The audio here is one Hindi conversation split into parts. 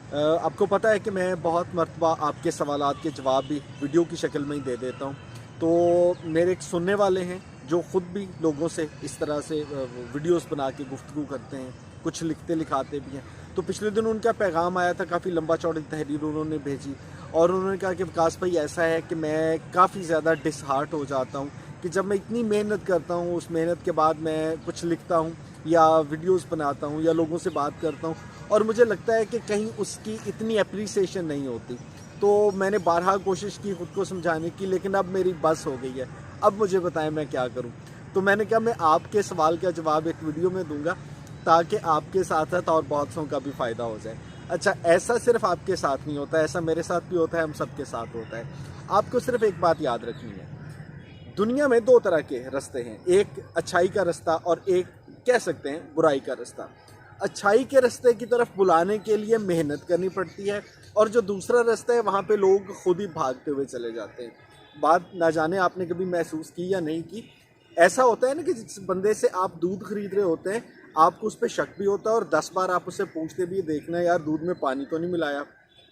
आपको पता है कि मैं बहुत मर्तबा आपके सवालात के जवाब भी वीडियो की शक्ल में ही दे देता हूँ। तो मेरे एक सुनने वाले हैं जो ख़ुद भी लोगों से इस तरह से वीडियोस बना के गुफ्तगू करते हैं, कुछ लिखते लिखाते भी हैं। तो पिछले दिन उनका पैगाम आया था, काफ़ी लंबा चौड़ी तहरीर उन्होंने भेजी और उन्होंने कहा कि विकास भाई ऐसा है कि मैं काफ़ी ज़्यादा डिसहार्ट हो जाता हूँ कि जब मैं इतनी मेहनत करता हूँ, उस मेहनत के बाद मैं कुछ लिखता हूँ या वीडियोस बनाता हूँ या लोगों से बात करता हूँ और मुझे लगता है कि कहीं उसकी इतनी अप्रिसिएशन नहीं होती। तो मैंने बारहा कोशिश की खुद को समझाने की, लेकिन अब मेरी बस हो गई है। अब मुझे बताएं मैं क्या करूं। तो मैंने कहा मैं आपके सवाल का जवाब एक वीडियो में दूंगा ताकि आपके साथ साथ और बहुत सौ का भी फ़ायदा हो जाए। अच्छा, ऐसा सिर्फ आपके साथ नहीं होता, ऐसा मेरे साथ भी होता है, हम सबके साथ होता है। आपको सिर्फ एक बात याद रखनी है, दुनिया में दो तरह के रास्ते हैं, एक अच्छाई का रास्ता और एक कह सकते हैं बुराई का रास्ता। अच्छाई के रास्ते की तरफ बुलाने के लिए मेहनत करनी पड़ती है और जो दूसरा रास्ता है वहाँ पे लोग खुद ही भागते हुए चले जाते हैं। बात ना जाने आपने कभी महसूस की या नहीं की, ऐसा होता है ना कि जिस बंदे से आप दूध खरीद रहे होते हैं, आपको उस पर शक भी होता है और 10 बार आप उससे पूछते भी देखना यार दूध में पानी तो नहीं मिलाया।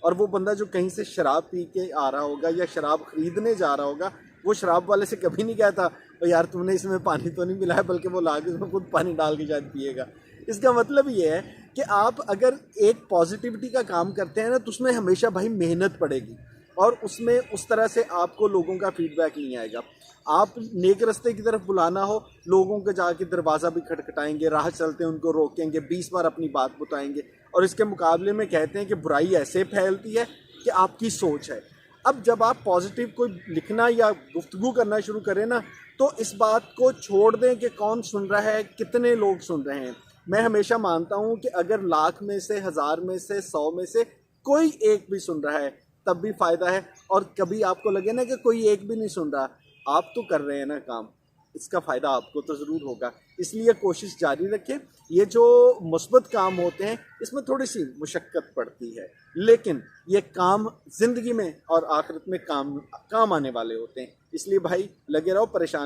और वो बंदा जो कहीं से शराब पी के आ रहा होगा या शराब खरीदने जा रहा होगा, वो शराब वाले से कभी नहीं कहता तो यार तुमने इसमें पानी तो नहीं मिलाया, बल्कि वो लाके उसमें खुद पानी डाल के शायद पिएगा। इसका मतलब ये है कि आप अगर एक पॉजिटिविटी का काम करते हैं ना, तो उसमें हमेशा भाई मेहनत पड़ेगी और उसमें उस तरह से आपको लोगों का फीडबैक नहीं आएगा। आप नेक रास्ते की तरफ बुलाना हो, लोगों के जाके दरवाज़ा भी खटखटाएंगे, राह चलते हैं उनको रोकेंगे, 20 बार अपनी बात बताएंगे और इसके मुकाबले में कहते हैं कि बुराई ऐसे फैलती है कि आपकी सोच है। अब जब आप पॉजिटिव कोई लिखना या गुफ्तगू करना शुरू करें ना, तो इस बात को छोड़ दें कि कौन सुन रहा है, कितने लोग सुन रहे हैं। मैं हमेशा मानता हूँ कि अगर लाख में से, 1000 में से, 100 में से कोई एक भी सुन रहा है तब भी फ़ायदा है। और कभी आपको लगे ना कि कोई एक भी नहीं सुन रहा, आप तो कर रहे हैं ना काम, इसका फ़ायदा आपको तो ज़रूर होगा। इसलिए कोशिश जारी रखें। ये जो मुस्बत काम होते हैं इसमें थोड़ी सी मुशक्क़त पड़ती है, लेकिन ये काम ज़िंदगी में और आखिरत में काम आने वाले होते हैं। इसलिए भाई लगे रहो, परेशान